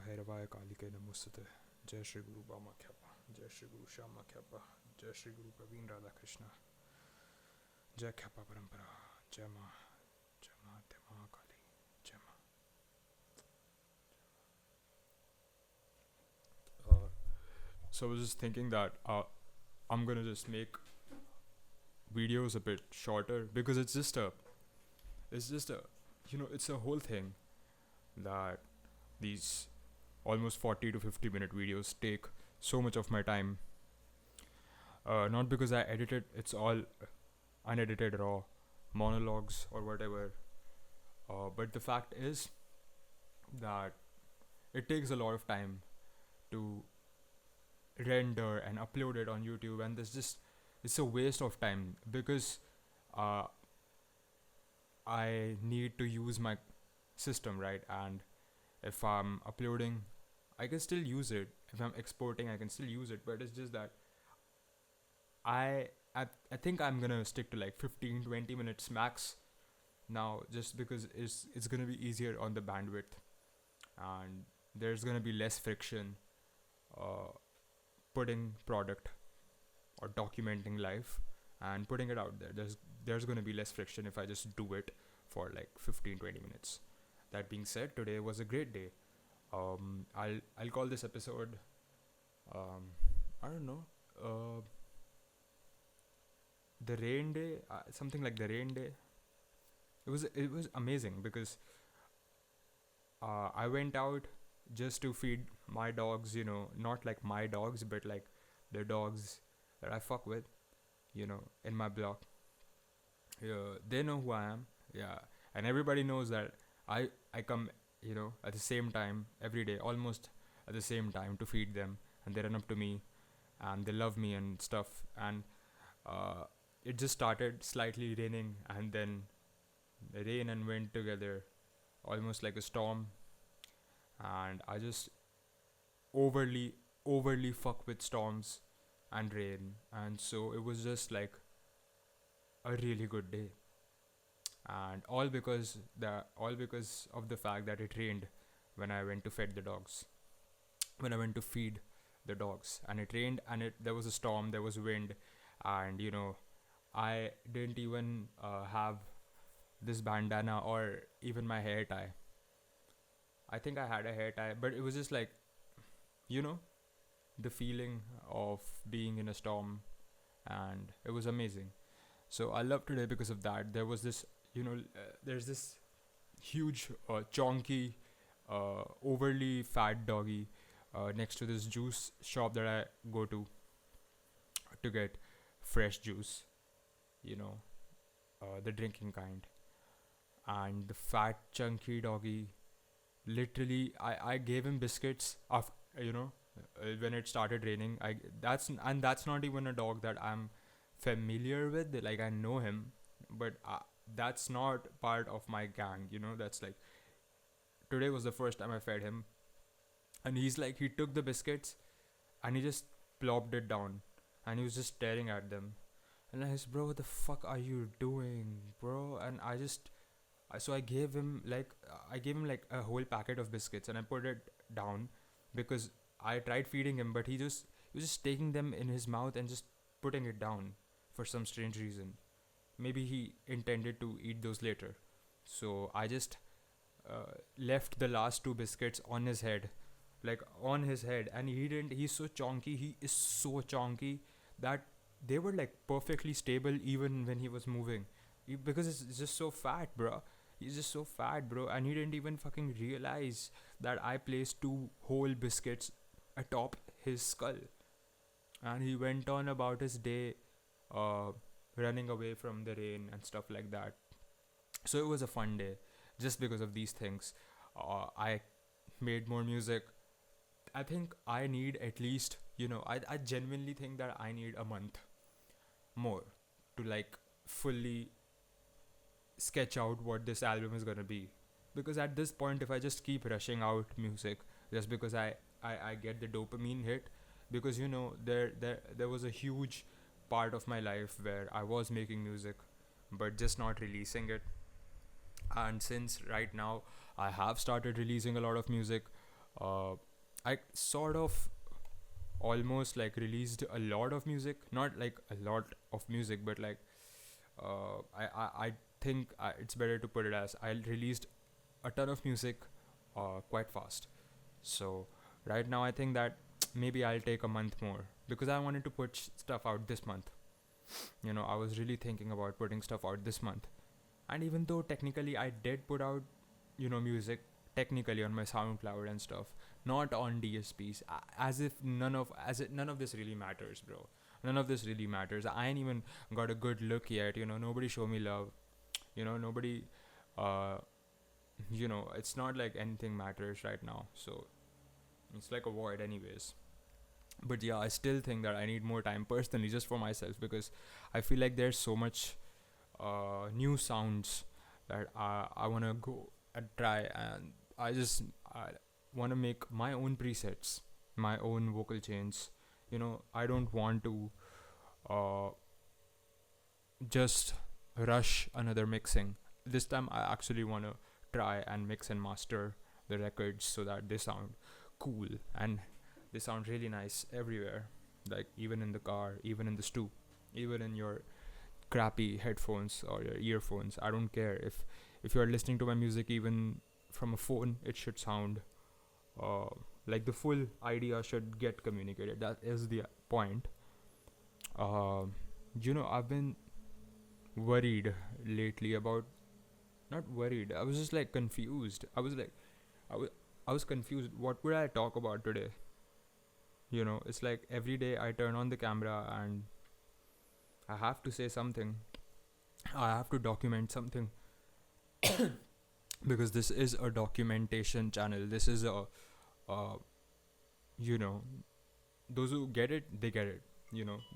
abcdefghijklmnopqrstuvwxyz Kalike Namusate Jai Shri Guru Bama Khyapa Jai Shri Guru Shama Khyapa Jai Shri Guru Praveen Radha Krishna Jai Khyapa Parampara Jai Ma Jai Ma Te Mahakali Jai Ma. So I was just thinking that I'm gonna just make videos a bit shorter because it's just a it's a whole thing that these almost 40 to 50 minute videos take so much of my time. Not because I edit it, it's all unedited raw monologues or whatever. But the fact is that it takes a lot of time to render and upload it on YouTube, and it's a waste of time because uh, I need to use my system, right? And if I'm uploading, I can still use it. If I'm exporting, I can still use it. But it's just that I I think I'm gonna stick to like 15-20 minutes max now, just because it's gonna be easier on the bandwidth, and there's gonna be less friction uh, putting product or documenting life and putting it out there. There's gonna be less friction if I just do it for like 15-20 minutes. That being said, today was a great day. I'll call this episode I don't know, the rain day, something like the rain day. It was amazing because I went out just to feed my dogs, not like my dogs, but like the dogs that I fuck with, in my block. Yeah, they know who I am. Yeah, and everybody knows that I come, at the same time every day, almost at the same time to feed them, and they run up to me, and they love me and stuff. And uh, it just started slightly raining, and then the rain and wind together, almost like a storm. And I just overly overly fuck with storms and rain, and so it was just like a really good day. And all because of the fact that it rained when I went to feed the dogs, and it rained, and there was a storm, there was wind, and I didn't even have this bandana or even my hair tie. I think I had a hair tie, but it was just like, you know, the feeling of being in a storm, and it was amazing. So I love today because of that. There was this, there's this huge, chonky, overly fat doggy next to this juice shop that I go to get fresh juice, you know, the drinking kind. And the fat, chunky doggy, literally, I gave him biscuits after, when it started raining. That's not even a dog that I'm familiar with. Like, I know him, but that's not part of my gang. That's like, today was the first time I fed him, and he's like, he took the biscuits and he just plopped it down, and he was just staring at them. And I said, bro, what the fuck are you doing, bro? And so I gave him like a whole packet of biscuits, and I put it down because I tried feeding him, but he was just taking them in his mouth and just putting it down for some strange reason. Maybe he intended to eat those later. So I just left the last two biscuits on his head, like on his head, and he didn't. He's so chonky. He is so chonky that they were like perfectly stable even when he was moving, because it's just so fat, bro. He's just so fat, bro, and he didn't even fucking realize that I placed two whole biscuits atop his skull. And he went on about his day, uh, running away from the rain and stuff like that. So it was a fun day, just because of these things. I made more music. I think I need at least, I genuinely think that I need a month more to like fully sketch out what this album is gonna be. Because at this point, if I just keep rushing out music just because I get the dopamine hit, because there was a huge part of my life where I was making music but just not releasing it. And since right now I have started releasing a lot of music, uh, I sort of almost like released a lot of music, not like a lot of music, but like I think it's better to put it as I released a ton of music quite fast. So right now I think that maybe I'll take a month more because I wanted to put stuff out this month. I was really thinking about putting stuff out this month. And even though technically I did put out, music technically on my SoundCloud and stuff, not on DSPs, none of this really matters, bro. None of this really matters. I ain't even got a good look yet. Nobody show me love. Nobody. Uh, it's not like anything matters right now. So it's like a void, anyways. But yeah, I still think that I need more time personally, just for myself, because I feel like there's so much new sounds that I want to go and try, and I want to make my own presets, my own vocal chains. I don't want to uh, just rush another mixing. This time I actually want to try and mix and master the records so that they sound cool and they sound really nice everywhere, like even in the car, even in the stew, even in your crappy headphones or your earphones. I don't care if you're listening to my music even from a phone, it should sound uh, like the full idea should get communicated. That is the point. I've been worried lately about, not worried, I was just like confused. I was confused. What would I talk about today? It's like every day I turn on the camera and I have to say something. I have to document something because this is a documentation channel. This is uh, you know, those who get it, they get it.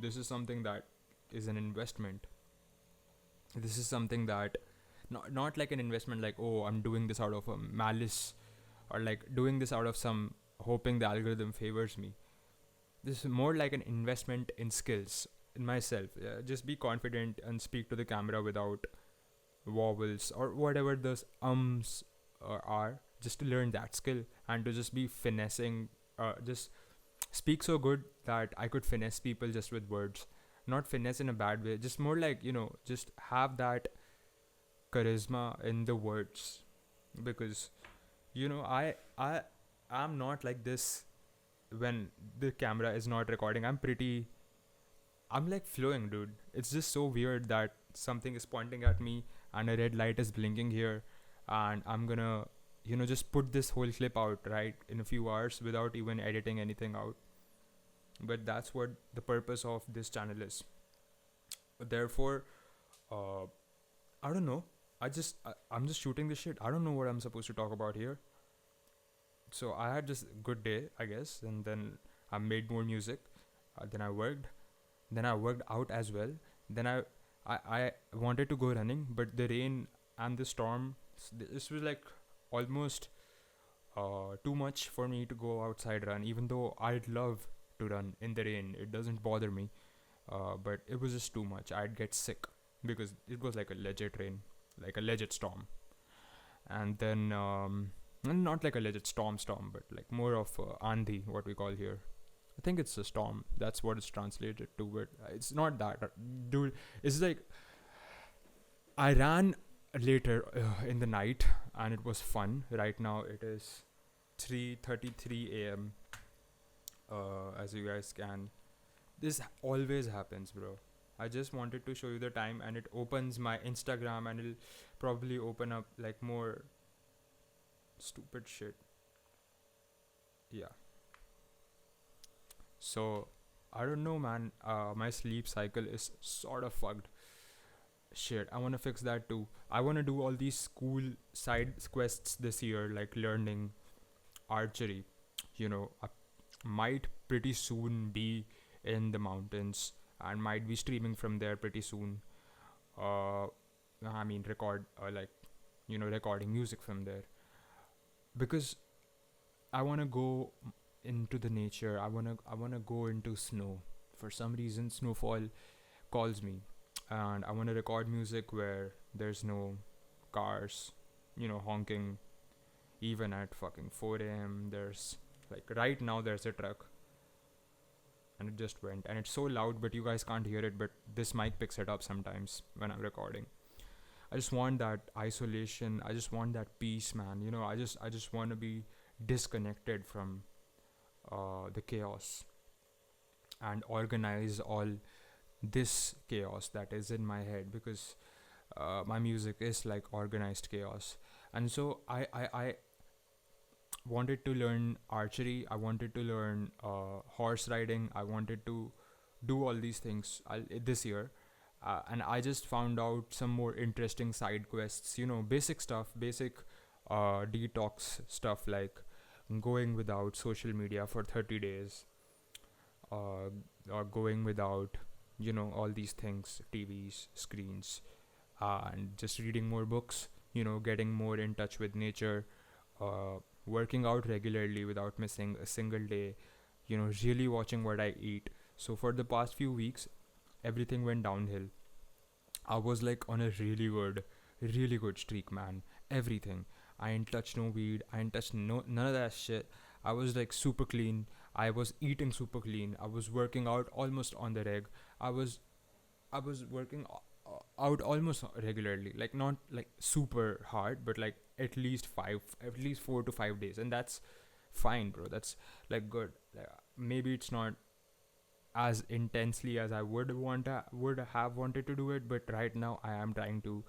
This is something that is an investment. This is something that not like an investment, like, oh, I'm doing this out of a malice, or like doing this out of some hoping the algorithm favors me. This is more like an investment in skills, in myself. Just be confident and speak to the camera without vowels or whatever those are, just to learn that skill and to just be finessing, just speak so good that I could finesse people just with words. Not finesse in a bad way, just more like, just have that charisma in the words. Because I am not like this when the camera is not recording. I'm like flowing, dude. It's just so weird that something is pointing at me and a red light is blinking here, and I'm gonna, just put this whole clip out right in a few hours without even editing anything out. But that's what the purpose of this channel is. Therefore, uh, I don't know. I'm just shooting this shit. I don't know what I'm supposed to talk about here. So I had this good day, I guess, and then I made more music. Then I worked. Then I worked out as well. Then I wanted to go running, but the rain and the storm, this was like almost too much for me to go outside run. Even though I'd love to run in the rain, it doesn't bother me. But it was just too much. I'd get sick because it was like a legit rain, like a legit storm. And then not like a legit storm, but like more of andhi, what we call here. I think it's a storm. That's what it's translated to, but it's not that, dude. It's like I ran later in the night, and it was fun. Right now it is 3:33 a.m. As you guys can. This always happens, bro. I just wanted to show you the time, and it opens my Instagram, and it'll probably open up like more stupid shit. Yeah. So I don't know, man. My sleep cycle is sort of fucked. Shit, I wanna fix that too. I wanna do all these school side quests this year, like learning archery. I might pretty soon be in the mountains and might be streaming from there pretty soon. Uh, I mean, recording music from there, because I wanna go into the nature. I wanna go into snow. For some reason, snowfall calls me, and I wanna record music where there's no cars, honking. even at fucking 4 a.m. There's like right now there's a truck and it just went, and it's so loud but you guys can't hear it, but this mic picks it up sometimes when I'm recording. I just want that isolation, I just want that peace, man. I just want to be disconnected from the chaos and organize all this chaos that is in my head, because my music is like organized chaos. And so I wanted to learn archery, I wanted to learn horse riding, I wanted to do all these things this year. And I just found out some more interesting side quests, basic stuff, basic detox stuff, like going without social media for 30 days, uh, or going without, all these things, TVs, screens, and just reading more books, getting more in touch with nature, working out regularly without missing a single day, really watching what I eat. So for the past few weeks, everything went downhill. I was like on a really good streak, man. Everything. I ain't touched no weed. I ain't touched none of that shit. I was like super clean. I was eating super clean. I was working out almost on the reg. I was I was working out almost regularly, like not like super hard, but like at least 4 to 5 days, and that's fine, bro. That's like good. Maybe it's not as intensely as I would have wanted to do it, but right now I am trying to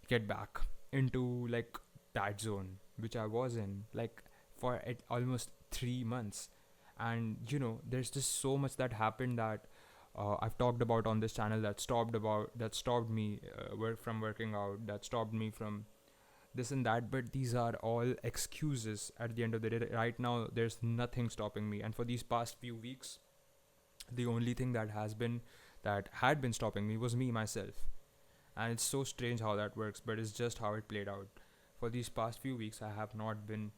get back into like that zone which I was in like for almost 3 months. And there's just so much that happened that I've talked about on this channel that stopped me from working out, that stopped me from this and that. But these are all excuses at the end of the day. Right now, there's nothing stopping me, and for these past few weeks, the only thing that had been stopping me was me myself. And it's so strange how that works, but it's just how it played out. For these past few weeks, I have not been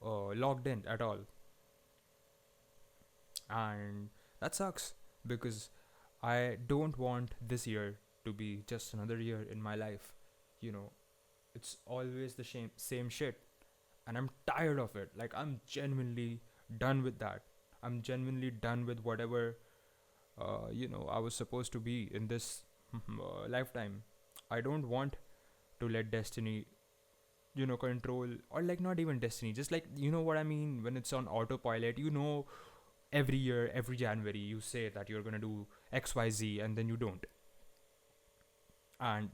logged in at all, and that sucks because I don't want this year to be just another year in my life. You know, it's always the same shit, and I'm tired of it. Like, I'm genuinely done with that. I'm genuinely done with whatever I was supposed to be in this lifetime. I don't want to let destiny control, or like not even destiny, just like, what I mean, when it's on autopilot. Every year, every January, you say that you're gonna do XYZ, and then you don't. And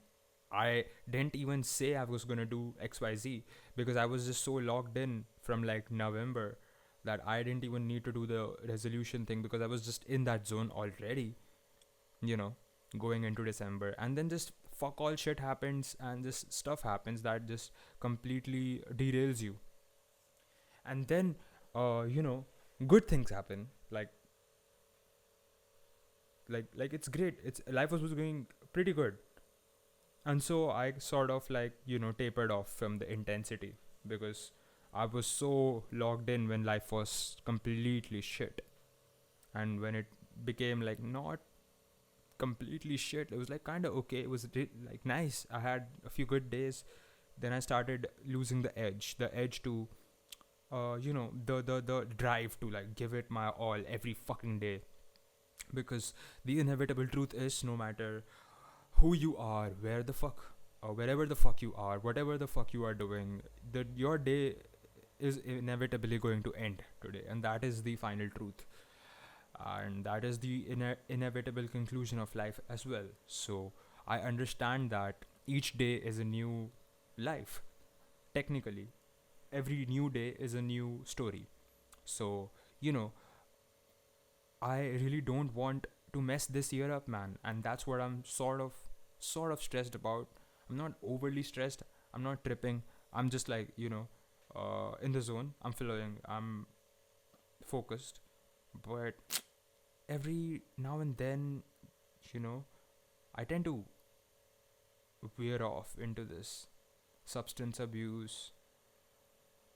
I didn't even say I was gonna do XYZ because I was just so locked in from like November that I didn't even need to do the resolution thing because I was just in that zone already, you know, going into December. And then just fuck all shit happens, and this stuff happens that just completely derails you. And then, good things happen. Like it's great. It's life was going pretty good. And so I sort of like, tapered off from the intensity because I was so logged in when life was completely shit. And when it became like not completely shit, it was like kind of okay. It was like nice. I had a few good days. Then I started losing the edge to, the drive to like give it my all every fucking day. Because the inevitable truth is, no matter who you are, where the fuck, or wherever the fuck you are, whatever the fuck you are doing, that your day is inevitably going to end today, and that is the final truth, and that is the inevitable conclusion of life as well. So I understand that each day is a new life. Technically, every new day is a new story. So you know, I really don't want to mess this year up, man, and that's what I'm sort of stressed about. I'm not overly stressed. I'm not tripping. I'm just like, in the zone. I'm flowing. I'm focused. But every now and then, you know, I tend to veer off into this substance abuse,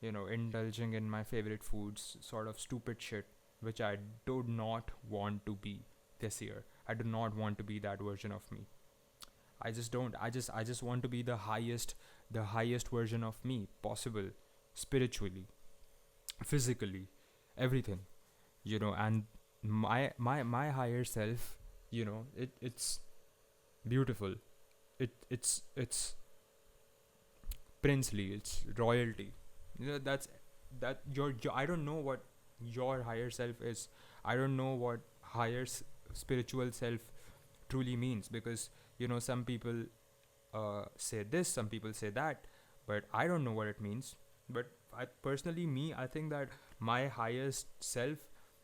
indulging in my favorite foods, sort of stupid shit, which I do not want to be this year. I do not want to be that version of me. I just don't. I just want to be the highest version of me possible. spiritually, physically, everything, and my higher self, it's beautiful. It's princely, it's royalty. That's that your I don't know what your higher self is. I don't know what higher spiritual self truly means, because some people say this, some people say that, but I don't know what it means. But I think that my highest self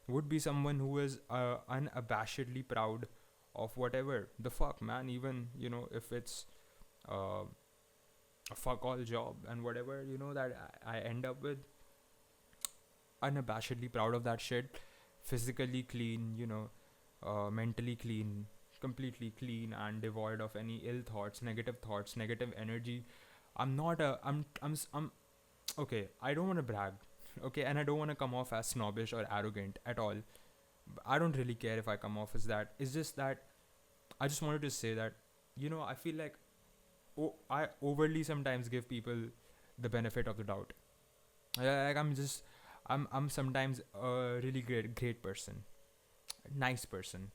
would be someone who is unabashedly proud of whatever the fuck, man. Even if it's uh, a fuck all job and whatever that I end up with, unabashedly proud of that shit. Physically clean, mentally clean, completely clean and devoid of any ill thoughts, negative energy. I'm not a I'm okay, I don't want to brag, okay, and I don't want to come off as snobbish or arrogant at all. I don't really care if I come off as that. It's just that I just wanted to say that I feel like I overly sometimes give people the benefit of the doubt. Like I'm sometimes a really great person, nice person,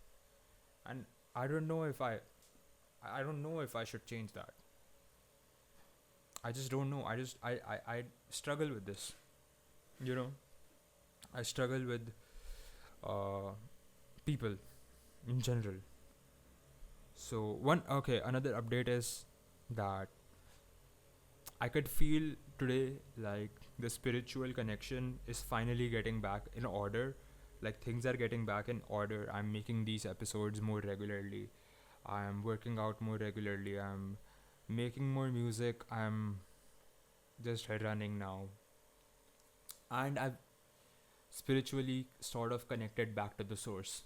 and I don't know if I don't know if I should change that. I just don't know. I struggle with this. You know, I struggle with uh, people in general. So another update is that I could feel today like the spiritual connection is finally getting back in order. Like things are getting back in order. I'm making these episodes more regularly. I'm working out more regularly. I'm making more music. I'm just running now. And I've spiritually sort of connected back to the source.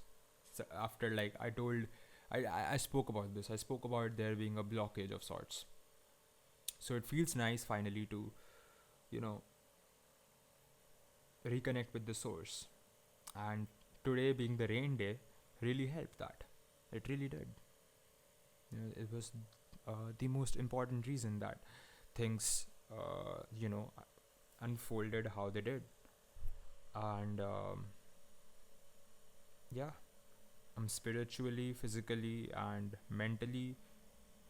So after like I spoke about this. I spoke about there being a blockage of sorts. So it feels nice finally to, you know, reconnect with the source. And today being the rain day really helped that. It really did. It was the most important reason that things, unfolded how they did. And yeah, I'm spiritually, physically, and mentally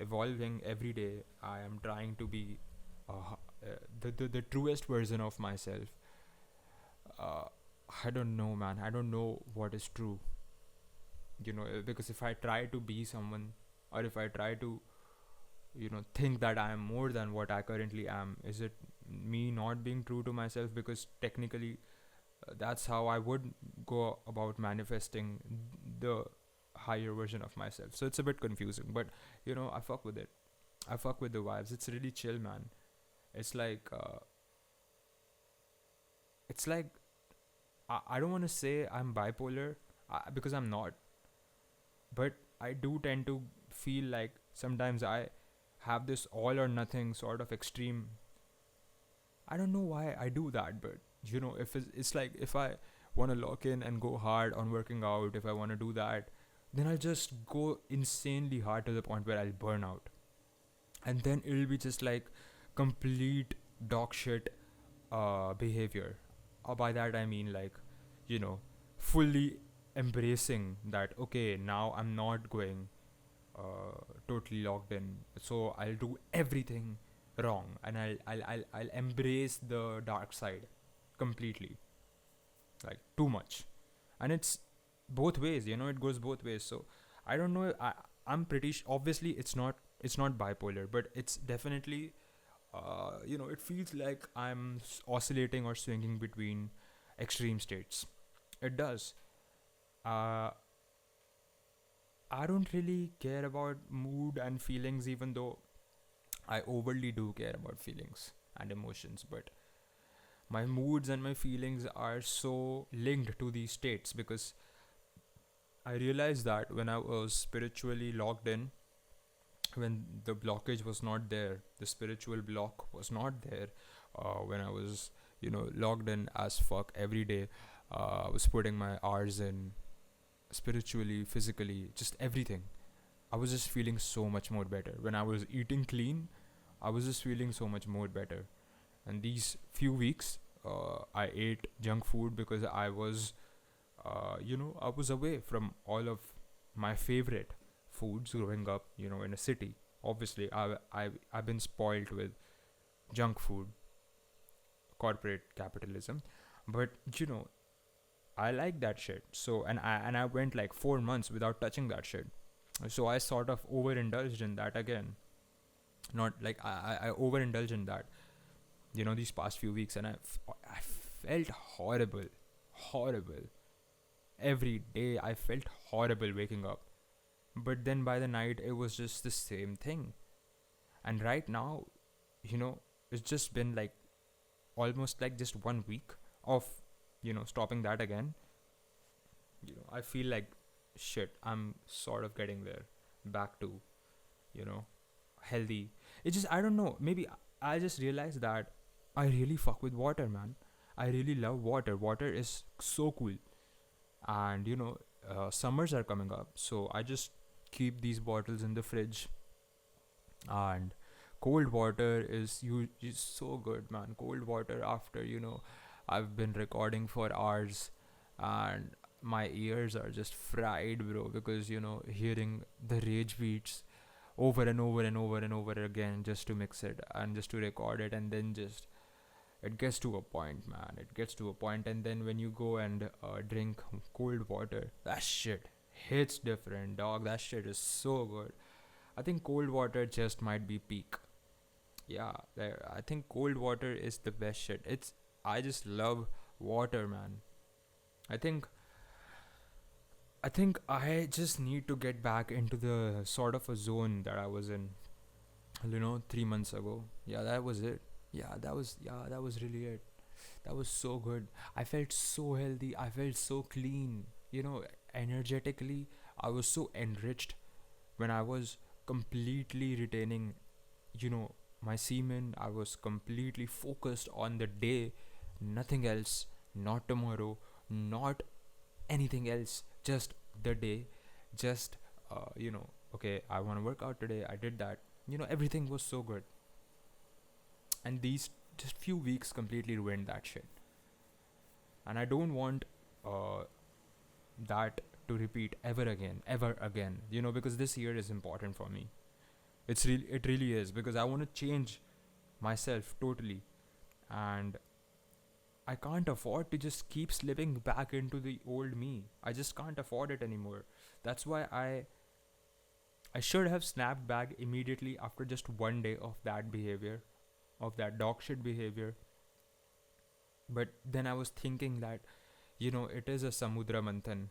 evolving every day. I am trying to be the truest version of myself. Uh, I don't know, man. I don't know what is true. Because if I try to be someone, or if I try to, think that I am more than what I currently am, is it me not being true to myself? Because technically, that's how I would go about manifesting the higher version of myself. So it's a bit confusing, but I fuck with it. I fuck with the vibes. It's really chill, man. It's like, it's like I don't want to say I'm bipolar because I'm not, but I do tend to feel like sometimes I have this all or nothing sort of extreme. I don't know why I do that, but if it's like if I want to lock in and go hard on working out, if I want to do that, then I'll just go insanely hard to the point where I'll burn out, and then it'll be just like complete dog shit behavior. By that I mean like, fully embracing that. Okay, now I'm not going totally locked in, so I'll do everything wrong, and I'll embrace the dark side completely, like too much. And it's both ways, it goes both ways. So I don't know. I'm pretty obviously it's not bipolar, but it's definitely it feels like I'm oscillating or swinging between extreme states. It does. uh I don't really care about mood and feelings, even though I overly do care about feelings and emotions. But my moods and my feelings are so linked to these states, because I realized that when I was spiritually locked in, when the blockage was not there, the spiritual block was not there, when I was, logged in as fuck every day, I was putting my hours in spiritually, physically, just everything. I was just feeling so much more better. When I was eating clean, I was just feeling so much more better. And these few weeks, I ate junk food because I was away from all of my favorite foods growing up, in a city. Obviously, I've been spoiled with junk food, corporate capitalism, but I like that shit. So and I went like 4 months without touching that shit. So I sort of overindulged in that again. Not like I overindulged in that, these past few weeks, and I felt horrible, horrible. Every day I felt horrible waking up. But then by the night it was just the same thing. And right now, you know, it's just been like almost like just 1 week of, stopping that again. I feel like shit, I'm sort of getting there back to, you know, healthy. It's just, I don't know, maybe I just realized that I really fuck with water, man. I really love water. Water is so cool. And, summers are coming up. So I just keep these bottles in the fridge. And cold water is so good, man. Cold water after, I've been recording for hours and my ears are just fried, bro, because, hearing the rage beats over and over and over and over again just to mix it and just to record it, and then just it gets to a point, man. It gets to a point, and then when you go and drink cold water, that shit hits different, dog. That shit is so good. I think cold water just might be peak. Yeah, I think cold water is the best shit. I just love water, man. I think I just need to get back into the sort of a zone that I was in, 3 months ago. Yeah, that was it. That was really it. That was so good. I felt so healthy. I felt so clean. Energetically, I was so enriched when I was completely retaining, you know, my semen. I was completely focused on the day, nothing else, not tomorrow, not anything else, just the day, just, okay, I want to work out today. I did that. Everything was so good. And these just few weeks completely ruined that shit. And I don't want uh, that to repeat ever again, because this year is important for me. It really is, because I want to change myself totally. And I can't afford to just keep slipping back into the old me. I just can't afford it anymore. That's why I should have snapped back immediately after just one day of that behavior, of that dog shit behavior. But then I was thinking that, it is a Samudra Manthan.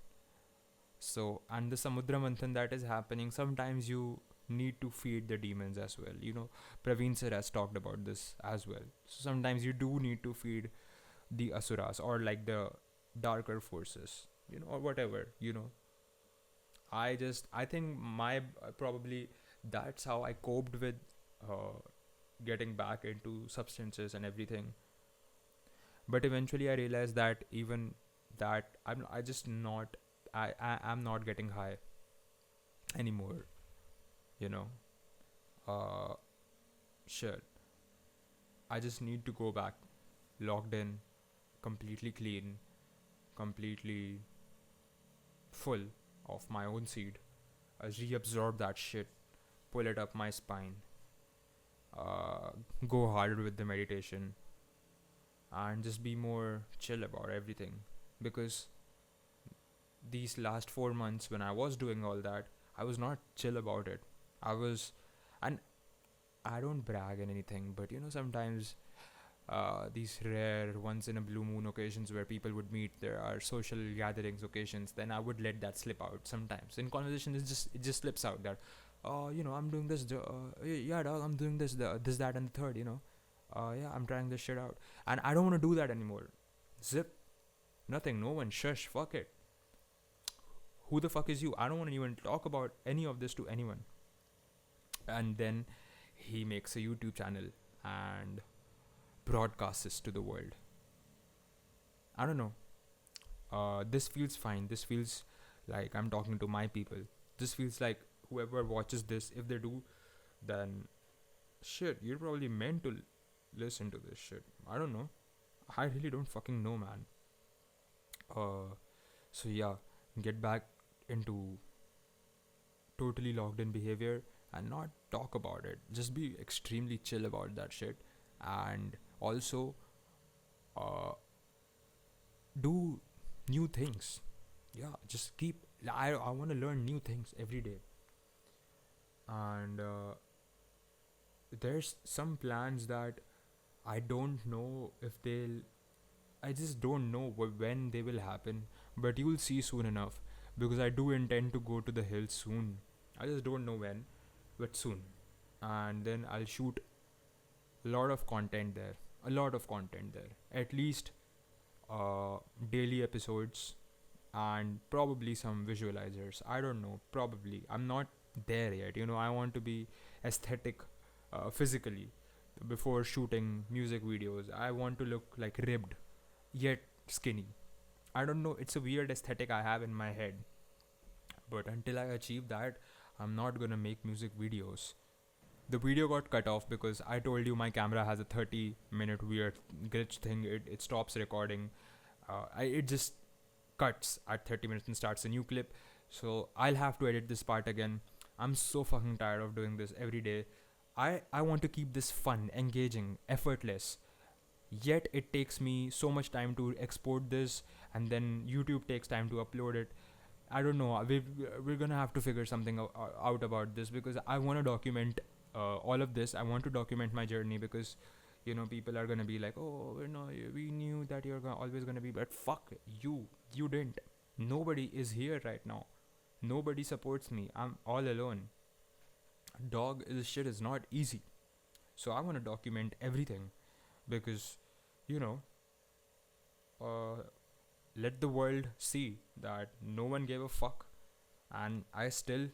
So, and the Samudra Manthan that is happening, sometimes you need to feed the demons as well. Praveen sir has talked about this as well. So sometimes you do need to feed the asuras, or like the darker forces, or whatever. I think my probably that's how I coped with uh, getting back into substances and everything. But eventually I realized that even that I just not I'm not getting high anymore, you know uh shit. I just need to go back, locked in, completely clean, completely full of my own seed. I reabsorb that shit, pull it up my spine, go harder with the meditation, and just be more chill about everything. Because these last 4 months, when I was doing all that, I was not chill about it. I was, and I don't brag in anything, but sometimes these rare once in a blue moon occasions where people would meet, there are social gatherings occasions, then I would let that slip out sometimes in conversation. It just slips out that, I'm doing this, yeah, dog, I'm doing this, that, and the third, yeah, I'm trying this shit out, and I don't want to do that anymore. Zip, nothing, no one, shush, fuck it. Who the fuck is you? I don't want to even talk about any of this to anyone. And then he makes a YouTube channel and broadcasts this to the world. I don't know. This feels fine. This feels like I'm talking to my people. This feels like whoever watches this, if they do, then shit, you're probably meant to listen to this shit? I don't know. I really don't fucking know, man. So yeah, get back into totally logged in behavior and not talk about it. Just be extremely chill about that shit, and also uh, do new things. Yeah, just keep. I want to learn new things every day, and there's some plans that I don't know if they'll. I just don't know when they will happen, but you'll see soon enough because I do intend to go to the hills soon. I just don't know when, but soon. And then I'll shoot a lot of content there. A lot of content there. At least daily episodes and probably some visualizers. I don't know. Probably. I'm not there yet. I want to be aesthetic physically before shooting music videos. I want to look like ribbed yet skinny. I don't know. It's a weird aesthetic I have in my head. But until I achieve that, I'm not gonna make music videos. The video got cut off because I told you my camera has a 30-minute weird glitch thing. It stops recording. It just cuts at 30 minutes and starts a new clip. So I'll have to edit this part again. I'm so fucking tired of doing this every day. I want to keep this fun, engaging, effortless. Yet it takes me so much time to export this, and then YouTube takes time to upload it. I don't know. We're gonna have to figure something out about this because I want to document all of this. I want to document my journey because people are gonna be like, oh, we knew that you're always gonna be, but fuck you. You didn't. Nobody is here right now. Nobody supports me. I'm all alone. Dog, this shit is not easy. So I want to document everything because you know uh, let the world see that no one gave a fuck, and I still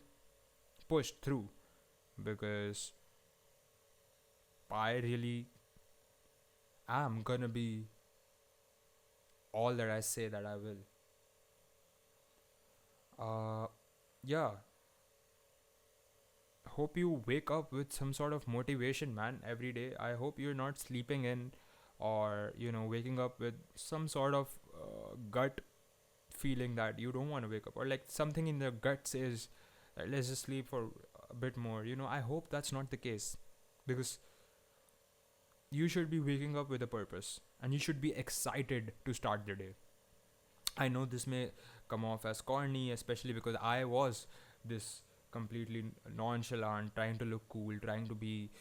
pushed through because I really am gonna be all that I say that I will. Yeah, hope you wake up with some sort of motivation, man, every day. I hope you're not sleeping in or waking up with some sort of gut feeling that you don't want to wake up, or like something in the gut says let's just sleep for a bit more. I hope that's not the case, because you should be waking up with a purpose and you should be excited to start the day. I know this may come off as corny, especially because I was this completely nonchalant, trying to look cool, trying to be,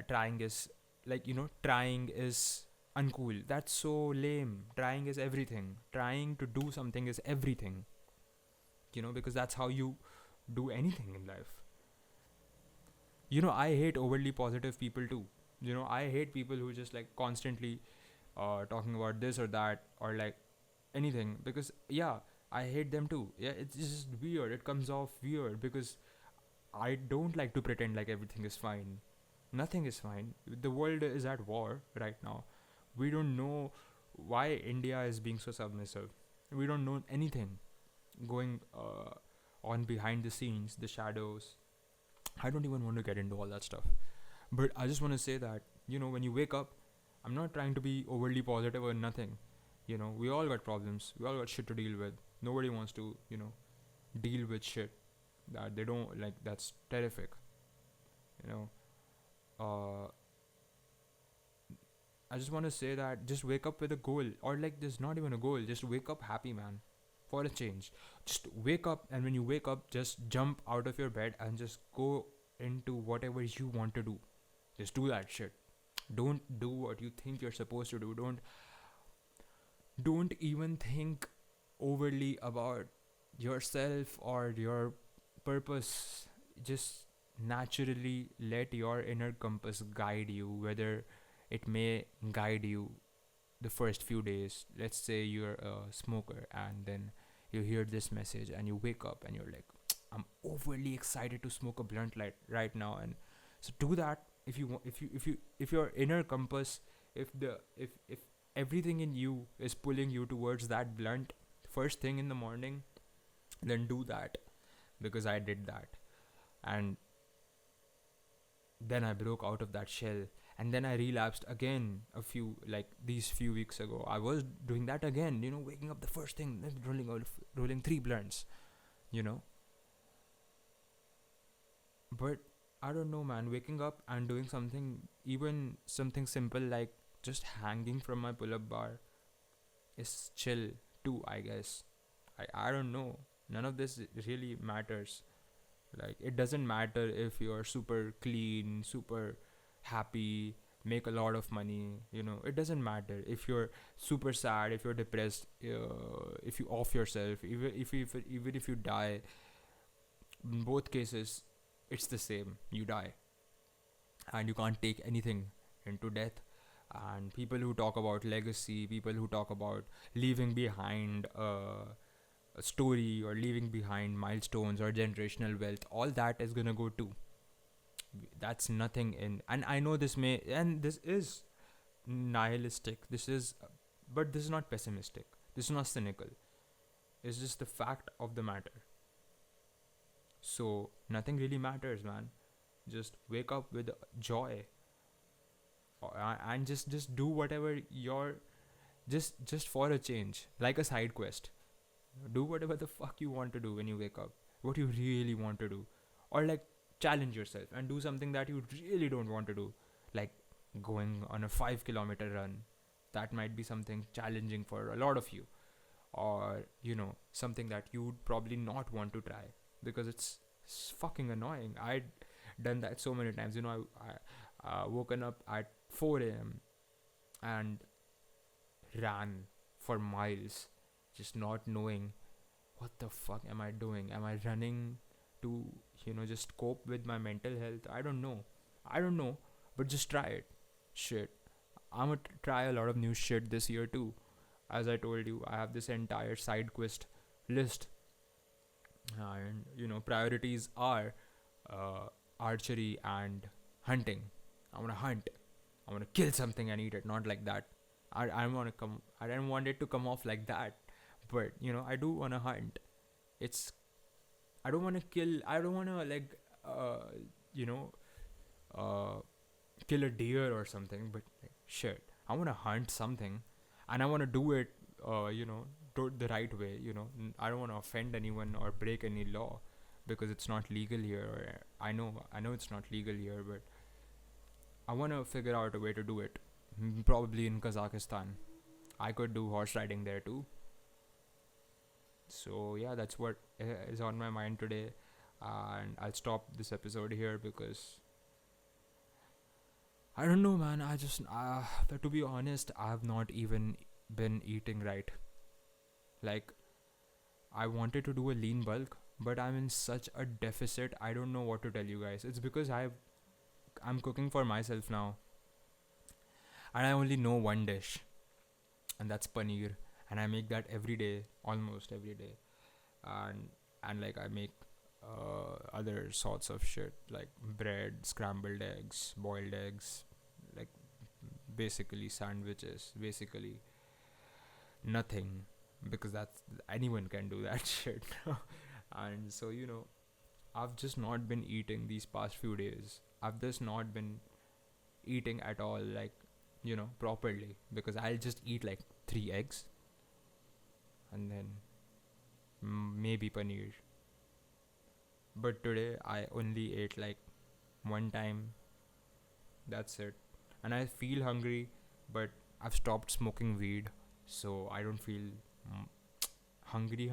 trying is like, trying is uncool. That's so lame. Trying is everything. Trying to do something is everything, because that's how you do anything in life. I hate overly positive people too. I hate people who just like constantly talking about this or that or like anything, because yeah, I hate them too. Yeah, it's just weird. It comes off weird because I don't like to pretend like everything is fine. Nothing is fine. The world is at war right now. We don't know why India is being so submissive. We don't know anything going on behind the scenes, the shadows. I don't even want to get into all that stuff. But I just want to say that, when you wake up, I'm not trying to be overly positive or nothing. We all got problems. We all got shit to deal with. Nobody wants to, deal with shit that they don't like. That's terrific. You know, uh, I just want to say that just wake up with a goal, or like there's not even a goal. Just wake up happy, man. For a change, just wake up, and when you wake up, just jump out of your bed and just go into whatever you want to do. Just do that shit. Don't do what you think you're supposed to do. Don't even think overly about yourself or your purpose. Just naturally let your inner compass guide you, whether it may guide you the first few days. Let's say you're a smoker and then you hear this message and you wake up and you're like, I'm overly excited to smoke a blunt right now. And so do that. If you want, if your inner compass, if everything in you is pulling you towards that blunt first thing in the morning, then do that, because I did that. And then I broke out of that shell And then I relapsed again these few weeks ago. I was doing that again, waking up the first thing, then rolling 3 blunts, you know. But I don't know, man. Waking up and doing something, even something simple like just hanging from my pull-up bar, is chill too, I guess. I don't know. None of this really matters. Like, it doesn't matter if you're super clean, super happy, make a lot of money. It doesn't matter if you're super sad, if you're depressed, if you off yourself, even if you die. In both cases, it's the same. You die, and you can't take anything into death. And people who talk about legacy, people who talk about leaving behind a story or leaving behind milestones or generational wealth, all that is gonna go too. That's nothing in. And I know this is nihilistic. But this is not pessimistic. This is not cynical. It's just the fact of the matter. So nothing really matters, man. Just wake up with joy, and just do whatever you're just for a change, like a side quest. Do whatever the fuck you want to do when you wake up, what you really want to do, or like challenge yourself and do something that you really don't want to do, like going on a 5 kilometer run. That might be something challenging for a lot of you, or something that you'd probably not want to try because it's fucking annoying. I'd done that so many times. I woken up at 4 a.m. and ran for miles, just not knowing what the fuck am I doing. Am I running to just cope with my mental health? I don't know, but just try it. Shit, I'm gonna try a lot of new shit this year too. As I told you, I have this entire side quest list, and priorities are archery and hunting. I want to hunt. I want to kill something and eat it. Not like that. I don't want it to come off like that. But I do want to hunt. It's. I don't want to kill. I don't want to kill a deer or something. But shit, I want to hunt something, and I want to do it. The right way. I don't want to offend anyone or break any law, because it's not legal here. Or I know it's not legal here, but I want to figure out a way to do it. Probably in Kazakhstan. I could do horse riding there too. So yeah, that's what is on my mind today. And I'll stop this episode here because I don't know, man. To be honest, I have not even been eating right. Like, I wanted to do a lean bulk, but I'm in such a deficit. I don't know what to tell you guys. It's because I'm cooking for myself now, and I only know one dish, and that's paneer, and I make that every day, almost every day, and like I make other sorts of shit like bread, scrambled eggs, boiled eggs, like basically sandwiches, basically nothing, because that's anyone can do that shit. And so I've just not been eating these past few days. I've just not been eating at all, like properly, because I'll just eat like 3 eggs and then maybe paneer. But today I only ate like one time. That's it. And I feel hungry, but I've stopped smoking weed, so I don't feel hungry.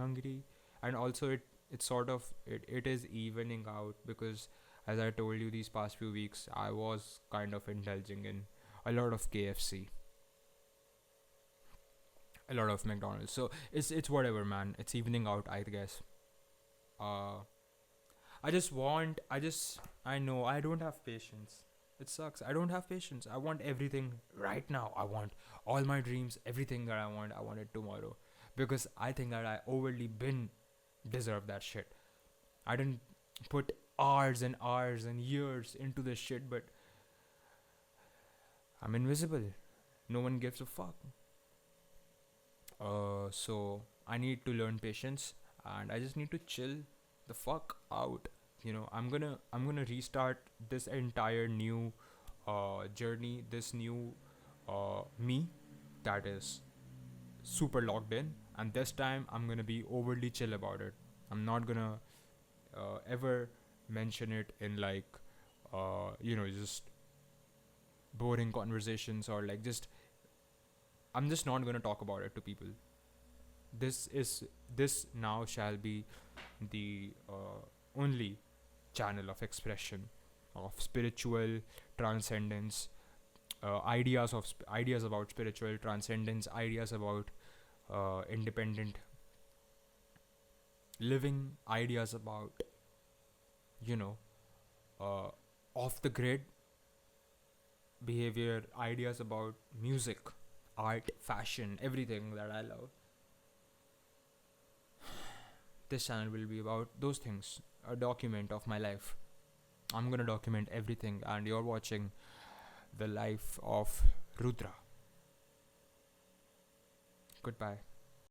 And also it is evening out, because as I told you, these past few weeks I was kind of indulging in a lot of KFC, a lot of McDonald's. So it's whatever, man. It's evening out, I guess. I know I don't have patience. It sucks. I don't have patience. I want everything right now. I want all my dreams, everything that I want it tomorrow. Because I think that I overly deserve that shit. I didn't put hours and hours and years into this shit, but I'm invisible. No one gives a fuck. So I need to learn patience, and I just need to chill the fuck out. I'm gonna restart this entire new journey, this new me that is super locked in. And this time I'm gonna be overly chill about it. I'm not gonna ever mention it in like just boring conversations, or like just I'm just not gonna talk about it to people. This now shall be the only channel of expression of spiritual transcendence, ideas about spiritual transcendence, ideas about independent living, ideas about you know uh, off the grid behavior, ideas about music, art, fashion, everything that I love. This channel will be about those things, a document of my life. I'm gonna document everything, and you're watching the life of Rudra. Goodbye.